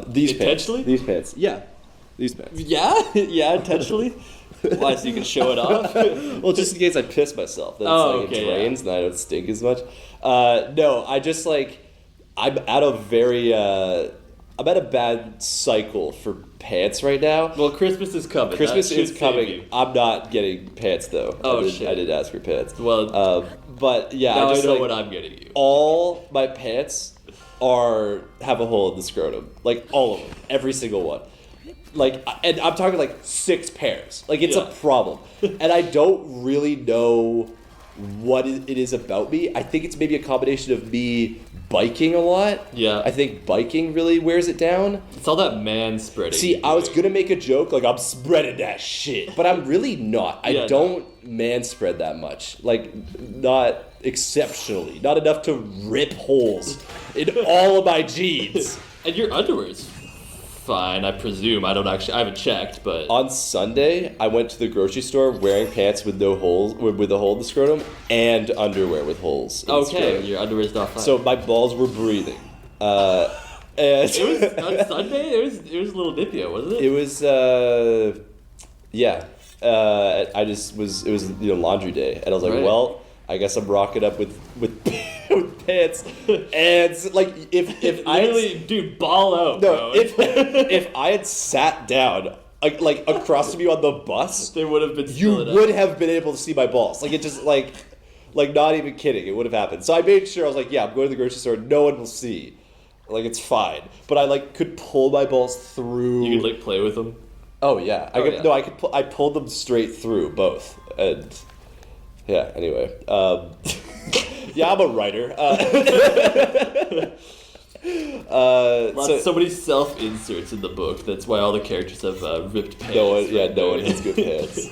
These pants. Yeah, these pants. Yeah, intentionally. Why, so you can show it off? Well, just in case I piss myself, then it drains and I don't stink as much. No, I just I'm at a bad cycle for pants right now. Well, Christmas is coming. Christmas is coming. I'm not getting pants though. Shit. I did ask for pants. Well, but yeah, now I know what I'm getting you. All my pants have a hole in the scrotum, like all of them, every single one. And I'm talking 6 pairs. It's a problem, and I don't really know what it is about me. I think it's maybe a combination of me biking a lot. Yeah. I think biking really wears it down. It's all that man spreading. See, I was gonna make a joke I'm spreading that shit, but I'm really not. I don't man spread that much. Not exceptionally. Not enough to rip holes in all of my jeans. And your underwear's fine, I presume. I haven't checked, but on Sunday I went to the grocery store wearing pants with no holes, with a hole in the scrotum, and underwear with holes. Okay, your underwear's not fine. So my balls were breathing. And it was on Sunday. It was a little nippy, wasn't it? It was yeah. I just was. It was laundry day, and I was like, well, I guess I'm rocking up with pants, and if I dude, ball out. No, bro. if I had sat down like across from you on the bus, there would have been. You would have been able to see my balls. It just not even kidding. It would have happened. So I made sure I was yeah, I'm going to the grocery store. No one will see. It's fine. But I could pull my balls through. You could play with them. Oh yeah, I could. Yeah. No, I could. I pulled them straight through both, and yeah. Anyway, yeah, I'm a writer. So many self-inserts in the book. That's why all the characters have ripped pants. No one has good pants.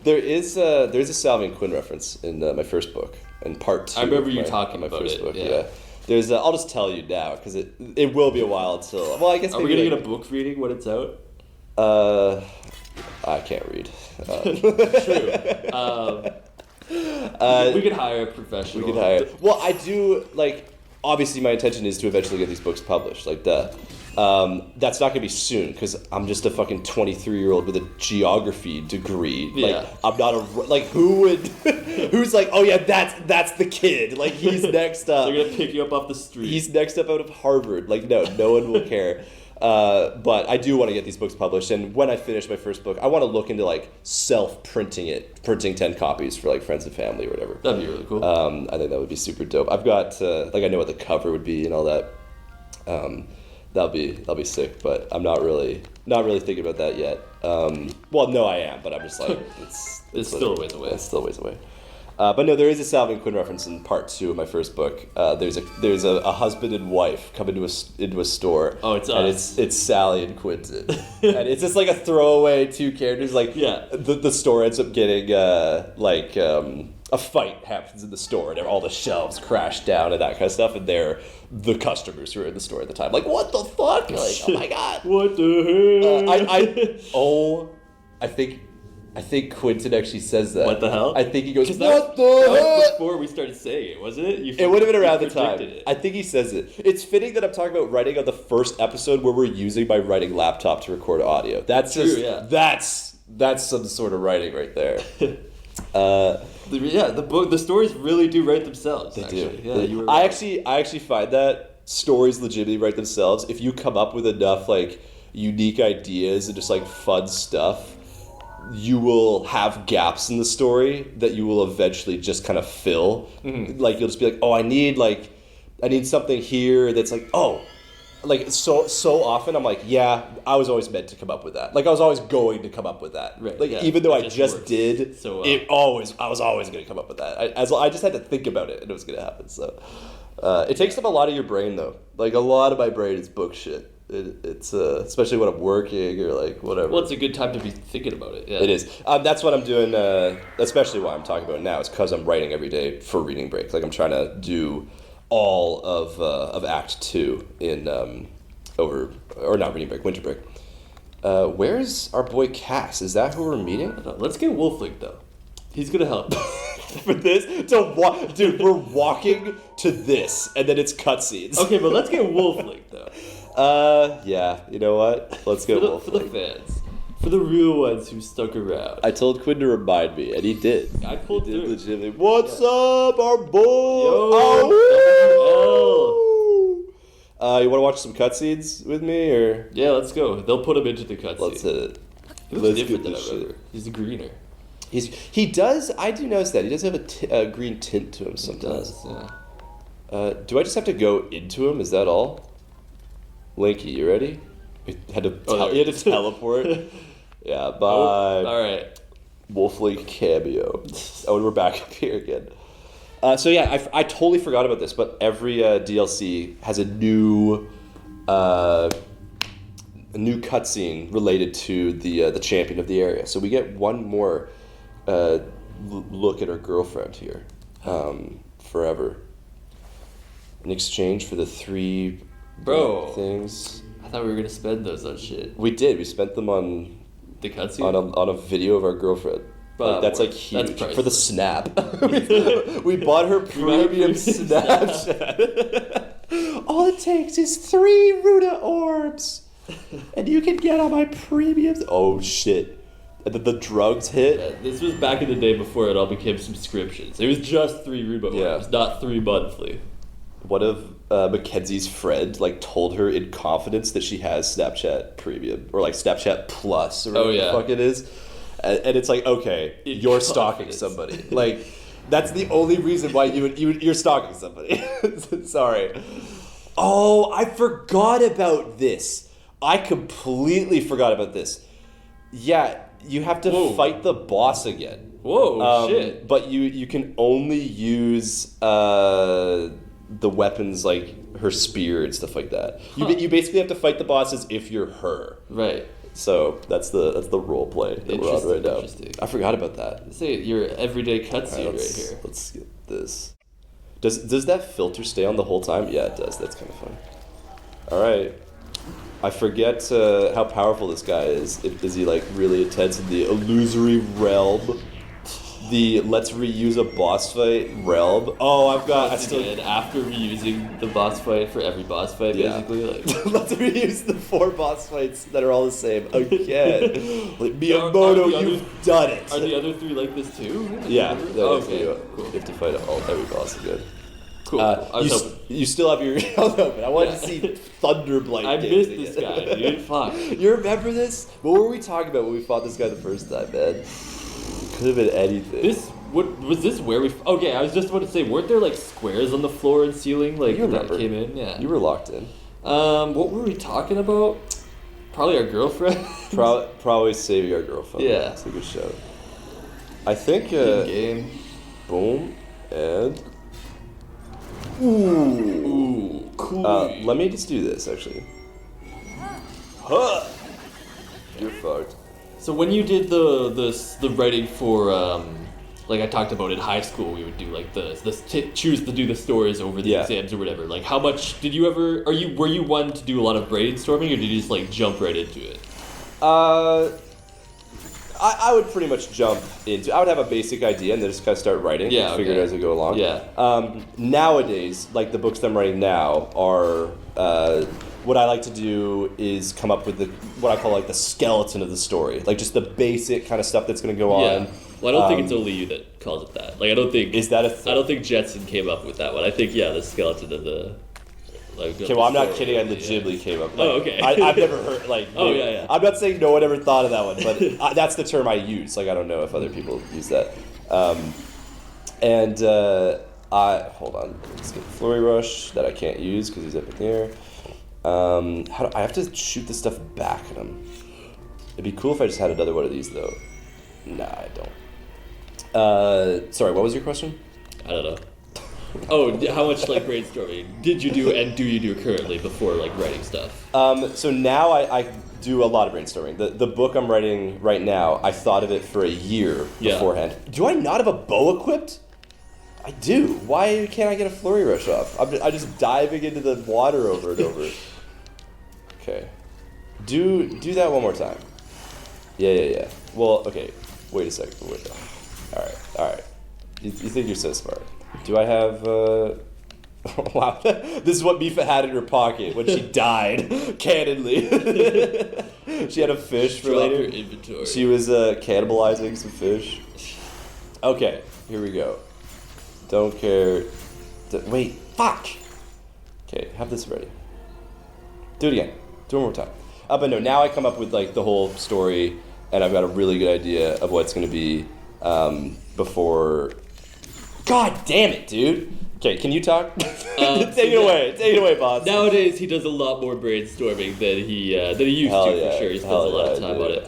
There's a Salvy and Quinn reference in my first book, in part 2. I remember you talking about it. Book, yeah. There's I'll just tell you now because it will be a while until. Well, I guess. Are we gonna get a book reading when it's out? I can't read. True. We could hire a professional. We could hire. Well, I do like. Obviously, my intention is to eventually get these books published. Like that. That's not gonna be soon because I'm just a fucking 23-year-old with a geography degree. Yeah. Like I'm not who's like, oh yeah, that's the kid. Like he's next up. They're gonna pick you up off the street. He's next up out of Harvard. Like no one will care. But I do want to get these books published, and when I finish my first book, I want to look into like printing 10 copies for like friends and family or whatever. That'd be really cool. I think that would be super dope. I've got I know what the cover would be and all that. That'll be sick, but I'm not really thinking about that yet. Well, no, I am, but I'm just like it's still a ways away. It's still a ways away. But no, there is a Salvy and Quinn reference in part 2 of my first book. There's a husband and wife come into a store. Oh, it's and us. It's Sally and Quinton, and it's just like a throwaway 2 characters. Like the store ends up getting a fight happens in the store and all the shelves crash down and that kind of stuff, and they're the customers who are in the store at the time. Like, what the fuck? Like, oh my god, what the hell? I think Quinton actually says that. What the hell? I think he goes, what the hell? That was before we started saying it, wasn't it? It would have been around the time. It. I think he says it. It's fitting that I'm talking about writing on the first episode where we're using my writing laptop to record audio. That's true, just, yeah. That's some sort of writing right there. The stories really do write themselves. They actually. do. Yeah, you were right. I actually find that stories legitimately write themselves if you come up with enough like unique ideas and just like fun stuff. You will have gaps in the story that you will eventually just kind of fill. Mm-hmm. Like you'll just be like, oh, I need something here that's like, oh, like so often I'm like, yeah, I was always meant to come up with that. Like I was always going to come up with that. Right. Like yeah, even though I just did, so I was always going to come up with that. I just had to think about it and it was going to happen. So it takes up a lot of your brain though. Like a lot of my brain is book shit. It's especially when I'm working or like whatever. Well, it's a good time to be thinking about it. Yeah. It is. That's what I'm doing. Especially why I'm talking about it now is because I'm writing every day for reading break. Like I'm trying to do all of Act 2 in not reading break, winter break. Where's our boy Cass? Is that who we're meeting? Let's get Wolflink though. He's gonna help. For this dude, we're walking to this and then it's cutscenes. Okay, but let's get Wolflink though. Yeah, you know what? Let's go Wolflink. For the fans. For the real ones who stuck around. I told Quinn to remind me, and he did. I pulled through. Legitimately. What's up, our boy? You want to watch some cutscenes with me, or? Yeah, let's go. They'll put him into the cutscene. Let's hit it. He looks different than ever. He's greener. He does. I do notice that he does have a green tint to him sometimes. He does, yeah. Do I just have to go into him? Is that all? Linky, you ready? He had to teleport. Yeah, bye. Oh, all right. Wolflink cameo. Oh, and we're back up here again. So yeah, I totally forgot about this, but every DLC has a new cutscene related to the champion of the area. So we get one more look at our girlfriend here, forever. In exchange for the 3 things. I thought we were gonna spend those on shit. We did. We spent them on the cutscene on a video of our girlfriend. That's like huge for the snap. we bought her premium Snapchat. All it takes is 3 Ruda orbs, and you can get on my premium. Oh shit! And then the drugs hit. Yeah, this was back in the day before it all became subscriptions. It was just 3 Ruba orbs, not 3 monthly. What if Mackenzie's friend told her in confidence that she has Snapchat Premium or Snapchat Plus or whatever the fuck it is, and it's like, okay, you're stalking somebody. That's the only reason why you're stalking somebody. Sorry. Oh, I forgot about this. I completely forgot about this. Yeah, you have to fight the boss again. Whoa, shit. But you can only use the weapons, like her spear and stuff like that. You basically have to fight the boss as if you're her. Right. So that's the role play that we're on right now. I forgot about that. Say your everyday cutscene right here. Let's get this. Does that filter stay on the whole time? Yeah, it does. That's kind of fun. All right. I forget how powerful this guy is. Is he like really intense in the illusory realm? The let's reuse a boss fight realm. Oh, I still did after reusing the boss fight for every boss fight, basically. Like let's reuse the 4 boss fights that are all the same again. Like, Miyamoto, you've done it. Are the other 3 like this too? Yeah. Okay. Cool. You have to fight every boss again. Cool. You still have your mouth open. I wanted to see Thunderblight. I missed this guy, dude. Fuck. You remember this? What were we talking about when we fought this guy the first time, man? Could have been anything. Was this where we? Okay, I was just about to say, weren't there like squares on the floor and ceiling like you that came in? Yeah. You were locked in. What were we talking about? Probably our girlfriend. Probably saving our girlfriend. Yeah. That's a good show. I think. Game. Boom and. Ooh, cool. Let me just do this actually. Huh. You're fucked. So when you did the writing for like I talked about in high school, we would do like choose to do the stories over the exams or whatever. Like how much did you ever? Were you one to do a lot of brainstorming, or did you just like jump right into it? I would pretty much jump into. I would have a basic idea and then just kind of start writing. Figure it as I go along. Yeah. Nowadays, like the books that I'm writing now are. What I like to do is come up with what I call like the skeleton of the story, like just the basic kind of stuff that's going to go on. Well, I don't think it's only you that calls it that. Like I don't think is that a thing? I don't think Jetson came up with that one. I think the skeleton of the. Like, okay, well I'm not kidding. I legitimately came up. Like, okay. I've never heard like. Oh yeah. I'm not saying no one ever thought of that one, but that's the term I use. Like I don't know if other people use that. Hold on. Let's get Flurry Rush that I can't use because he's up in the air. I have to shoot this stuff back at him. It'd be cool if I just had another one of these though. Nah, I don't. Sorry, what was your question? I don't know. Oh, how much like brainstorming did you do and do you do currently before like writing stuff? So now I do a lot of brainstorming. The book I'm writing right now, I thought of it for a year beforehand. Do I not have a bow equipped? I do. Why can't I get a Flurry Rush off? I'm just diving into the water over and over. Okay. Do that one more time. Yeah. Well, okay. Wait a second. All right. You think you're so smart. Do I have... Wow. This is what Mifa had in her pocket when she died, candidly. She had a fish for later. Her inventory. She was cannibalizing some fish. Okay, here we go. Don't care. Wait, fuck! Okay, have this ready. Do it again. Do it one more time. But no, now I come up with like the whole story, and I've got a really good idea of what it's going to be before... God damn it, dude! Okay, can you talk? Take it away, boss. Nowadays, he does a lot more brainstorming than he used to, for sure. He spends a lot of time on it.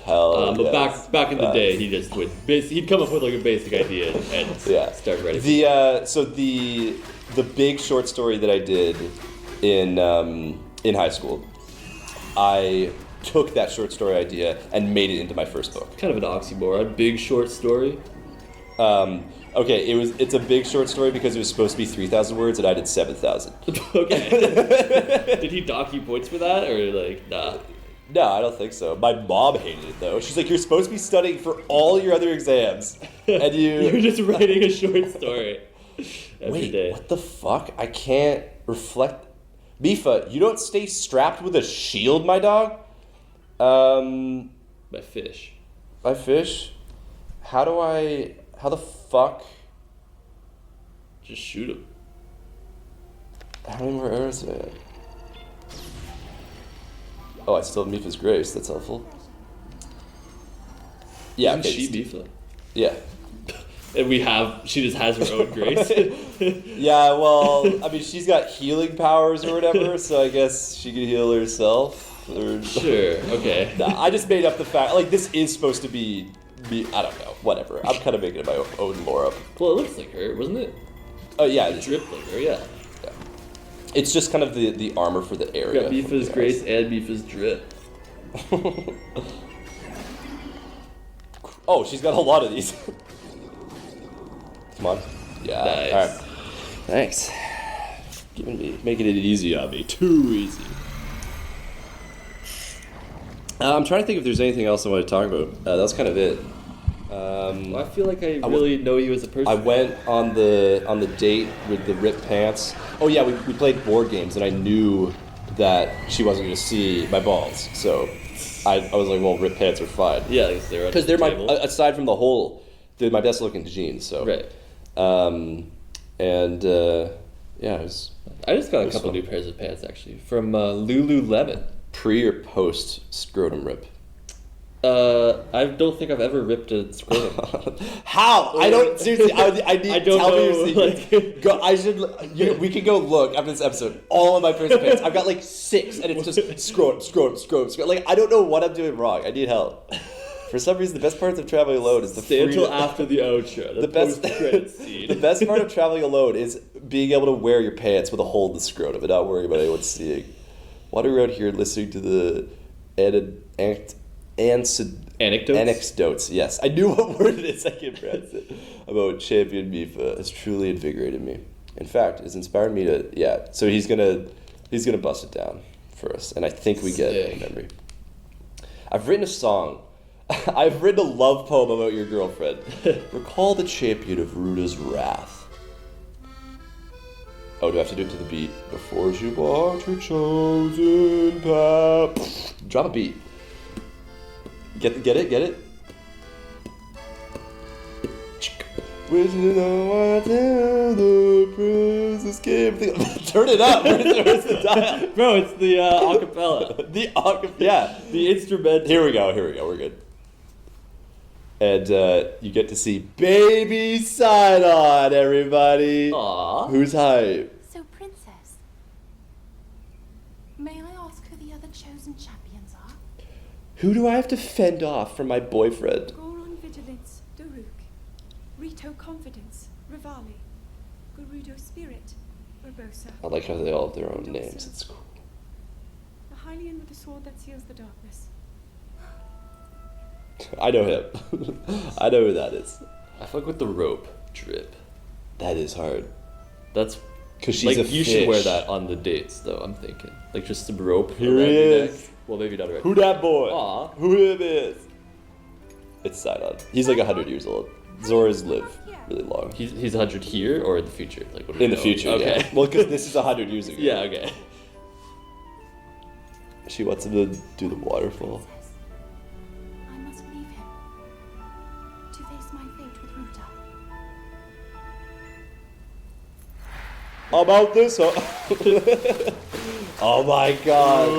But back in the day, he just would he'd come up with like a basic idea and start writing. The big short story that I did in high school, I took that short story idea and made it into my first book. Kind of an oxymoron, big short story. Okay, it's a big short story because it was supposed to be 3,000 words and I did 7,000. Okay. Did he dock you points for that or like nah? No, I don't think so. My mom hated it though. She's like, you're supposed to be studying for all your other exams, and you're just writing a short story every day. What the fuck? I can't reflect. Mifa, you don't stay strapped with a shield, my dog. My fish. My fish. How the fuck? Just shoot him. How many more arrows do I have? Oh, I still have Mifa's Grace. That's helpful. Yeah, Isn't she Mifa? Yeah. And she just has her own grace. Yeah, well, I mean, she's got healing powers or whatever, so I guess she can heal herself. Sure, okay. Nah, I just made up the fact, like, this is supposed to be, I don't know, whatever. I'm kind of making my own lore up. Well, it looks like her, wasn't it? Oh, yeah. It dripped like her, yeah. It's just kind of the armor for the area. Got Mipha's Grace and Mipha's Drip. Oh, she's got a lot of these. Come on. Yeah. Nice. All right. Thanks. Making it easy on me. Too easy. I'm trying to think if there's anything else I want to talk about. That's kind of it. Well, I feel like I really know you as a person. I went on the date with the ripped pants. Oh yeah, we played board games, and I knew that she wasn't going to see my balls. So I was like, well, ripped pants are fine. Yeah, because they're aside from the hole, they're my best looking jeans. So right. Yeah, it was. I just got a couple new pairs of pants actually from Lululemon. Pre or post scrotum rip? I don't think I've ever ripped a scrotum. How? I don't seriously. I need. I don't tell know. Me your secret. Go. I should. We can go look after this episode. All of my pairs of pants. I've got like 6, and it's just scrotum. Like I don't know what I'm doing wrong. I need help. For some reason, the best parts of traveling alone is the stay until after the outro. The post-credit scene. The best part of traveling alone is being able to wear your pants with a hole in the scrotum and not worrying about anyone seeing. Wandering around here listening to the anecdotes. Yes, I knew what word it is. I can't pronounce it. About champion Mipha has truly invigorated me. In fact, it's inspired me to. Yeah. So he's gonna bust it down for us, and I think we get a memory. I've written a song. I've written a love poem about your girlfriend. Recall the champion of Ruda's wrath. Oh, do I have to do it to the beat? Before she walked her chosen path. Drop a beat. Get it? Wishing I wanted the princess came. Turn it up. Where's the dial? Bro, it's the acapella. Yeah. The instrumental. Here we go. We're good. And you get to see Baby Sidon, everybody. Aww. Who's hype? So, Princess, may I ask who the other chosen champions are? Who do I have to fend off from my boyfriend? Goron Vigilance, Daruk. Rito Confidence, Rivali. Gerudo Spirit, Urbosa. I like how they all have their own names. It's cool. The Hylian with the sword that seals the darkness. I know him. I know who that is. I fuck with the rope drip. That is hard. That's because she's like a you fish. should wear that on the dates though. I'm thinking like just some rope Here around he your is. neck. Well, maybe not around. Who that boy? Aw. Who him is? It's Sidon. He's like 100 years old. Zoras live really long. He's 100 here or in the future? Like what do we In the know? future, Okay. yeah. Well, because this is 100 years ago. Yeah. Okay. She wants him to do the waterfall. Princess, I must leave him to face my fate with Ruta. About this, huh? Oh my god.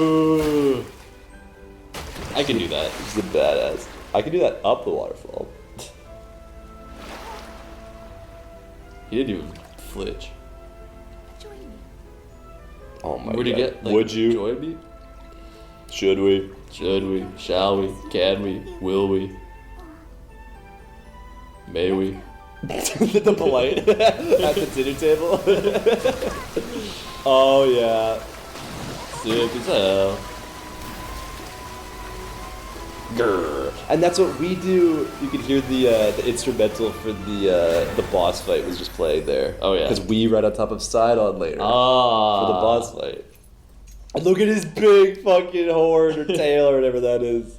I can do that. She's a badass. I can do that up the waterfall. He didn't even flinch. Join me. Oh my god. Where'd you get? Like, Would you? join me? Should we? Should we? Shall we? Can we? Will we? May we? The polite at the dinner table. Oh yeah. Sick as hell. Grr. And that's what we do. You could hear the instrumental for the boss fight was just playing there. Oh yeah. Because we run on top of Sidon later Ah. for the boss fight. And look at his big fucking horn or tail or whatever that is.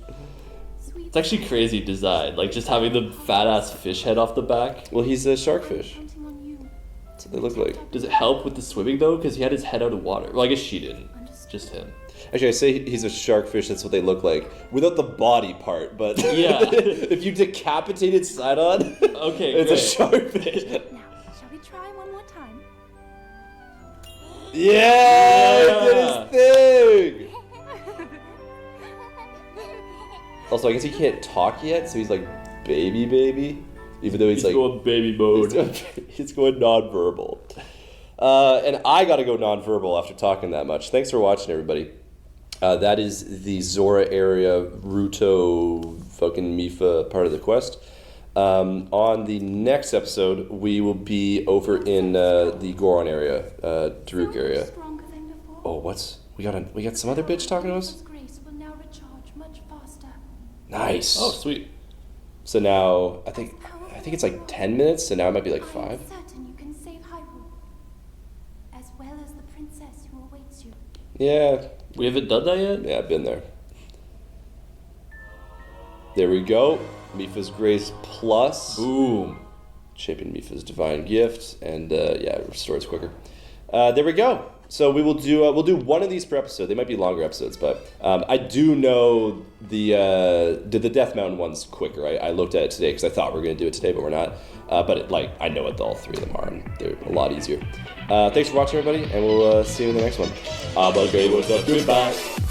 Sweet. It's actually crazy design. Like just having the fat ass fish head off the back. Well, he's a sharkfish. Counting on you. That's what they look like. Does it help with the swimming though? Because he had his head out of water. Well, I guess she didn't. Understood. Just him. Actually, I say he's a sharkfish. That's what they look like, without the body part. But Yeah. if you decapitated Sidon, Okay, it's great. a sharkfish. Now, shall we try one more time? Yeah, he did his thing. Also, I guess he can't talk yet, so he's like baby, even though he's like going baby mode. he's going nonverbal. And I gotta go nonverbal after talking that much. Thanks for watching, everybody. That is the Zora area Ruto fucking Mipha part of the quest. On the next episode, we will be over in the Goron area, Daruk area. Stronger than Oh, we got some other bitch talking to us? His grace will now recharge much faster. Nice. Oh, sweet. So now I think it's like 10 minutes, so now it might be like 5. I am certain you can save Hyrule, as well as the princess who awaits you. Yeah. We haven't done that yet? Yeah, I've been there. There we go. Mipha's Grace Plus. Boom. Shaping Mipha's Divine Gift, and it restores quicker. There we go. So we'll do one of these per episode. They might be longer episodes, but I do know the Death Mountain one's quicker. I looked at it today because I thought we were going to do it today, but we're not. But I know what all 3 of them are, and they're a lot easier. Thanks for watching, everybody, and we'll see you in the next one. Goodbye.